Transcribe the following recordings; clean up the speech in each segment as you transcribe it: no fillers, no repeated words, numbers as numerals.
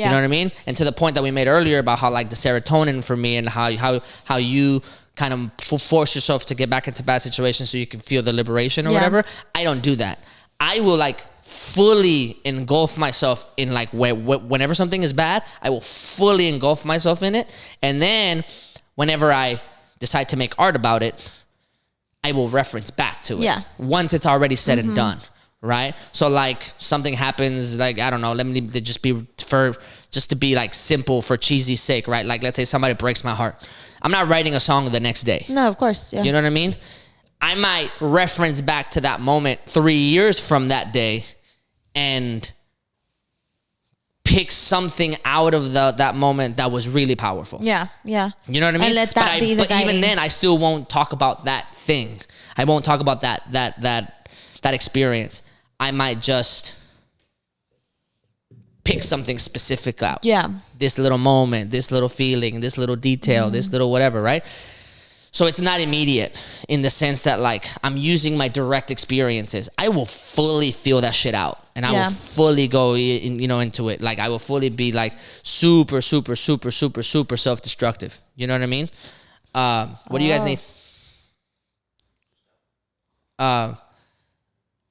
Yeah. You know what I mean? And to the point that we made earlier about how like the serotonin for me and how you kind of force yourself to get back into bad situations so you can feel the liberation or whatever. I don't do that. I will like fully engulf myself in like whenever something is bad, I will fully engulf myself in it. And then whenever I decide to make art about it, I will reference back to it. Yeah. Once it's already said and done. Right? So like something happens, like, I don't know, let me just to be like simple for cheesy's sake, right? Like let's say somebody breaks my heart. I'm not writing a song the next day. No, of course. Yeah. You know what I mean? I might reference back to that moment 3 years from that day and pick something out of that moment that was really powerful. Yeah. Yeah. You know what I mean? And let that be the guiding. But even then, I still won't talk about that thing. I won't talk about that experience. I might just pick something specific out. Yeah. This little moment, this little feeling, this little detail, this little whatever, right? So it's not immediate in the sense that like I'm using my direct experiences. I will fully feel that shit out and I will fully go into it. Like I will fully be like super, super, super, super, super self-destructive. You know what I mean? What do you guys need?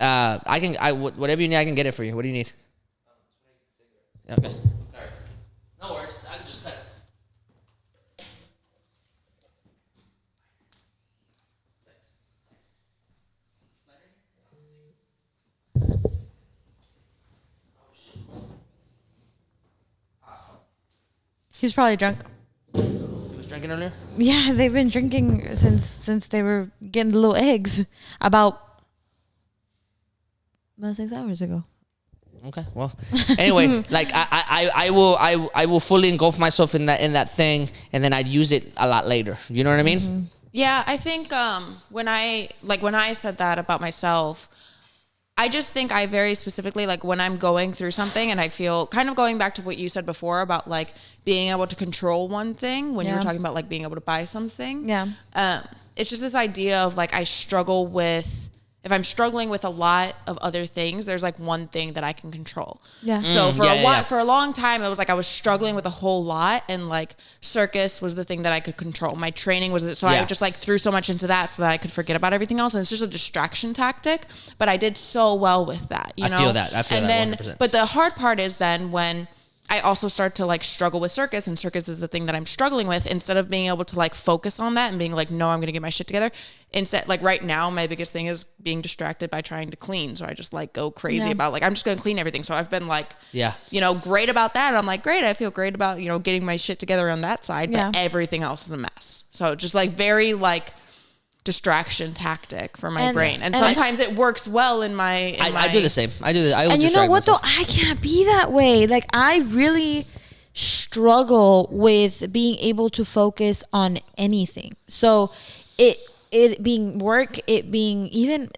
Whatever you need, I can get it for you. What do you need? Okay. Sorry. No worries. I can just cut it. He's probably drunk. He was drinking earlier? Yeah, they've been drinking since they were getting the little eggs about 6 hours ago. Okay. Well, anyway, like I will fully engulf myself in that thing, and then I'd use it a lot later. You know what I mean? Mm-hmm. Yeah, I think when I said that about myself, I just think I very specifically, like when I'm going through something and I feel kind of going back to what you said before about like being able to control one thing when you were talking about like being able to buy something. Yeah. It's just this idea of like if I'm struggling with a lot of other things, there's like one thing that I can control. Yeah. So for a long time, it was like I was struggling with a whole lot, and like circus was the thing that I could control. My training was I just like threw so much into that so that I could forget about everything else, and it's just a distraction tactic. But I did so well with that. I feel that. 100%. But the hard part is then when I also start to like struggle with circus, and circus is the thing that I'm struggling with. Instead of being able to like focus on that and being like, no, I'm going to get my shit together. Instead, like right now, my biggest thing is being distracted by trying to clean. So I just like go crazy about like, I'm just going to clean everything. So I've been like, great about that. I'm like, great. I feel great about, getting my shit together on that side, but everything else is a mess. So just like very like distraction tactic for my brain, and sometimes it works well in my. I do the same. I do. And you know what though? I can't be that way. Like I really struggle with being able to focus on anything. So it being work, it being even.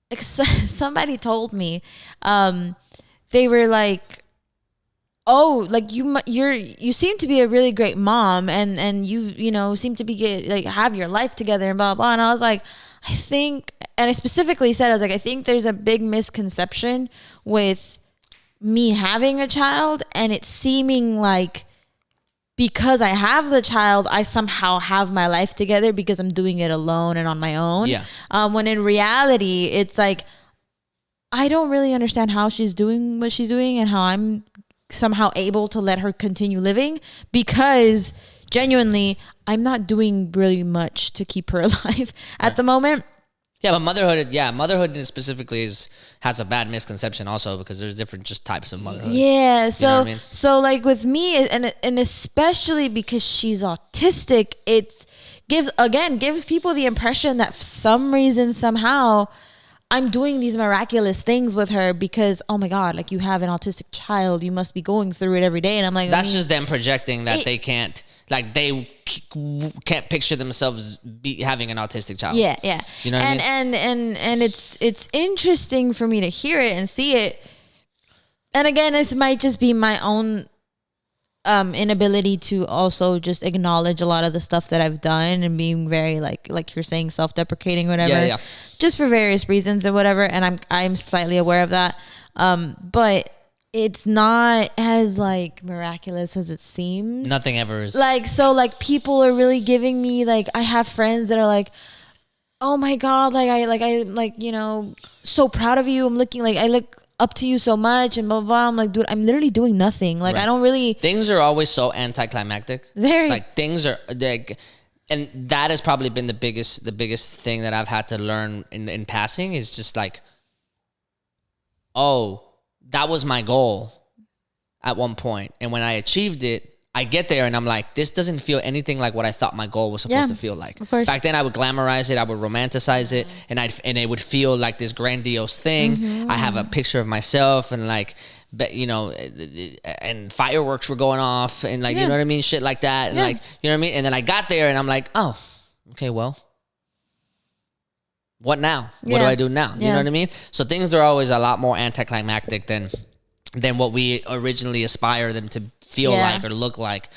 Like somebody told me, they were like, oh, like you seem to be a really great mom, and you seem to be have your life together and blah blah. And I was like, I think, and I specifically said, I was like, I think there's a big misconception with me having a child, and it seeming like because I have the child, I somehow have my life together because I'm doing it alone and on my own. Yeah. When in reality, it's like I don't really understand how she's doing what she's doing and how I'm somehow able to let her continue living, because genuinely I'm not doing really much to keep her alive at the moment. Yeah, but motherhood specifically has a bad misconception also, because there's different just types of motherhood. Yeah, so you know what I mean? So like with me, and especially because she's autistic, it gives people the impression that for some reason somehow I'm doing these miraculous things with her because, oh my God, like you have an autistic child, you must be going through it every day. And I'm like, that's just them projecting that they can't picture themselves having an autistic child. Yeah, yeah. You know what I mean? And it's interesting for me to hear it and see it. And again, this might just be my own inability to also just acknowledge a lot of the stuff that I've done and being very like you're saying, self-deprecating, whatever. Yeah. Just for various reasons and whatever. And I'm slightly aware of that. But it's not as like miraculous as it seems. Nothing ever is. Like, so like people are really giving me, like, I have friends that are like, oh my God, like, you know, so proud of you. I'm looking like, I look up to you so much and blah, blah, blah. I'm like, dude, I'm literally doing nothing. Like, Right. I don't really. Things are always so anticlimactic. Very. Like things are like, and that has probably been the biggest thing that I've had to learn in passing is just like, oh, that was my goal at one point. And when I achieved it, I get there and I'm like, this doesn't feel anything like what I thought my goal was supposed to feel like. Of course. Back then I would glamorize it, I would romanticize it, and it would feel like this grandiose thing. I have a picture of myself and like, you know, and fireworks were going off and like, you know what I mean? Shit like that. And like, you know what I mean? And then I got there and I'm like, oh, okay, well, what now? What do I do now? You know what I mean? So things are always a lot more anticlimactic than what we originally aspire them to feel like or look like.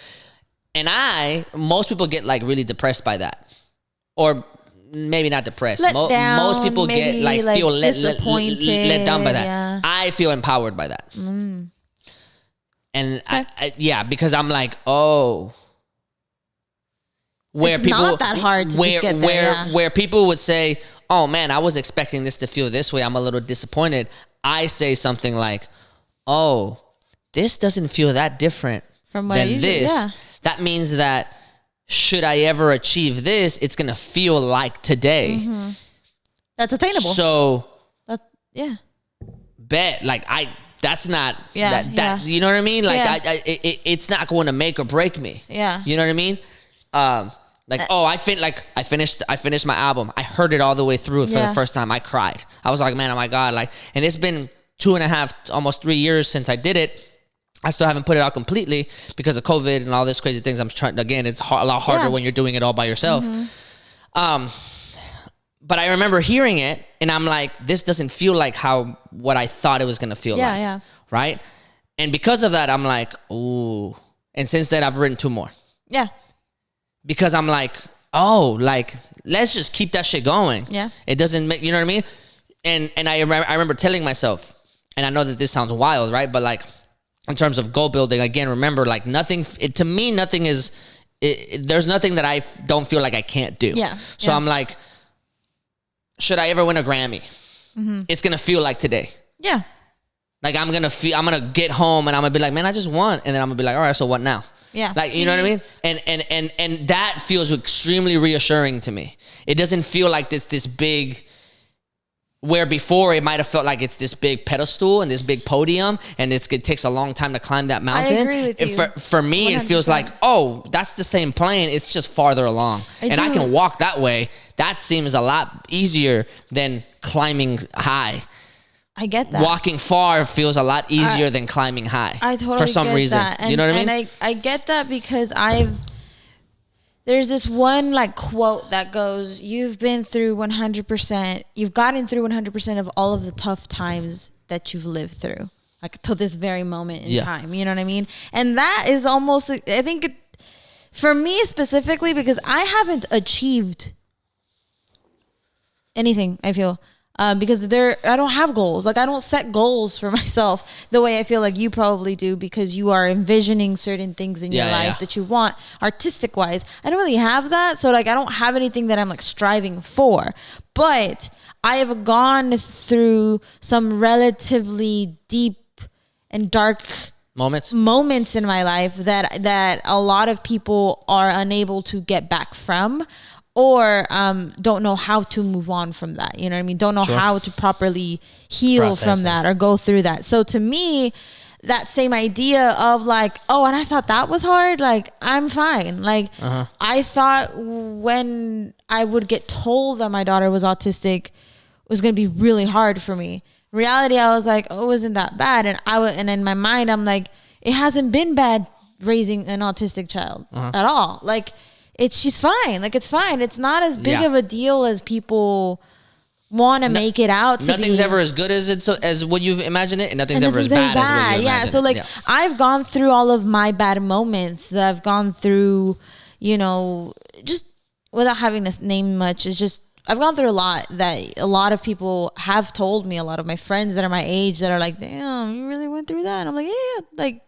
And most people get like really depressed by that. Or maybe not depressed. Down, most people get like feel let down by that. Yeah. I feel empowered by that. And I, because I'm like, oh, where it's people not that hard to just get there, where people would say, oh man, I was expecting this to feel this way, I'm a little disappointed. I say something like, oh, this doesn't feel that different from what than this. Yeah. That means that should I ever achieve this, it's gonna feel like today. That's attainable. So bet like that's not that you know what I mean? Like it's not going to make or break me. Yeah. You know what I mean? I finished my album. I heard it all the way through for the first time. I cried. I was like, man, oh my God. Like, and it's been 2.5, almost 3 years since I did it. I still haven't put it out completely because of COVID and all this crazy things. I'm trying, again, it's a lot harder when you're doing it all by yourself. But I remember hearing it and I'm like, this doesn't feel like what I thought it was going to feel like. Yeah. Right. And because of that, I'm like, ooh. And since then I've written 2 more. Yeah. Because I'm like, oh, like, let's just keep that shit going. Yeah. It doesn't make, you know what I mean? And I remember telling myself, and I know that this sounds wild, right? But like, in terms of goal building, again, remember, like, to me, nothing is, there's nothing that I don't feel like I can't do. Yeah. So I'm like, should I ever win a Grammy? It's going to feel like today. Yeah. Like, I'm going to get home and I'm going to be like, man, I just won. And then I'm going to be like, all right, so what now? Yeah. Like, you know what I mean? And that feels extremely reassuring to me. It doesn't feel like this big, where before it might have felt like it's this big pedestal and this big podium and it takes a long time to climb that mountain. I agree with you. For me, 100%. It feels like, oh, that's the same plane. It's just farther along. I can walk that way. That seems a lot easier than climbing high. I get that. Walking far feels a lot easier than climbing high. I totally for some get reason. That. And, you know what I mean? And I get that because there's this one like quote that goes, you've been through 100%, you've gotten through 100% of all of the tough times that you've lived through, like till this very moment in time. You know what I mean? And that is almost, I think for me specifically, because I haven't achieved anything, I feel. Because I don't have goals. Like, I don't set goals for myself the way I feel like you probably do, because you are envisioning certain things in your life that you want artistic wise. I don't really have that. So like, I don't have anything that I'm like striving for, but I have gone through some relatively deep and dark moments in my life that a lot of people are unable to get back from, or don't know how to move on from that. You know what I mean? Don't know how to properly heal from that or go through that. So to me, that same idea of like, oh, and I thought that was hard. Like, I'm fine. Like, I thought when I would get told that my daughter was autistic, it was going to be really hard for me. In reality, I was like, oh, it wasn't that bad. And in my mind, I'm like, it hasn't been bad raising an autistic child at all. Like, she's fine. Like, it's fine. It's not as big of a deal as people want to make it out to be. Nothing's ever as good as what you've imagined it, and nothing's ever as bad as what you imagine. So like, I've gone through all of my bad moments. I've gone through, just without having to name much, it's just I've gone through a lot that a lot of people have told me, a lot of my friends that are my age that are like, damn, you really went through that. And I'm like, yeah, like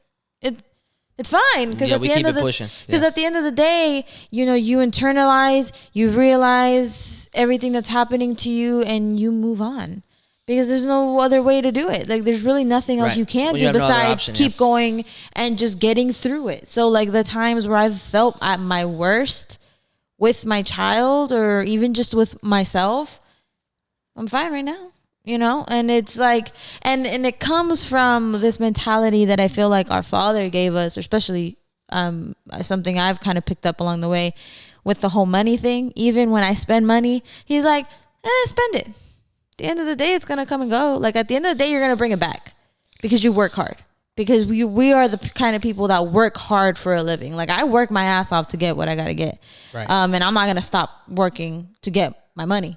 it's fine. Cause Yeah, at we the end keep of it the, pushing. cause Yeah. at the end of the day, you know, you internalize, you realize everything that's happening to you and you move on. Because there's no other way to do it. Like there's really nothing else Right. you can Well, do you have no other besides option, keep yeah. going and just getting through it. So like the times where I've felt at my worst with my child or even just with myself, I'm fine right now, you know? And it's like, and it comes from this mentality that I feel like our father gave us, or especially something I've kind of picked up along the way with the whole money thing. Even when I spend money, he's like, spend it. At the end of the day, it's going to come and go. Like at the end of the day, you're going to bring it back because you work hard. Because we are the kind of people that work hard for a living. Like I work my ass off to get what I got to get. Right. And I'm not going to stop working to get my money.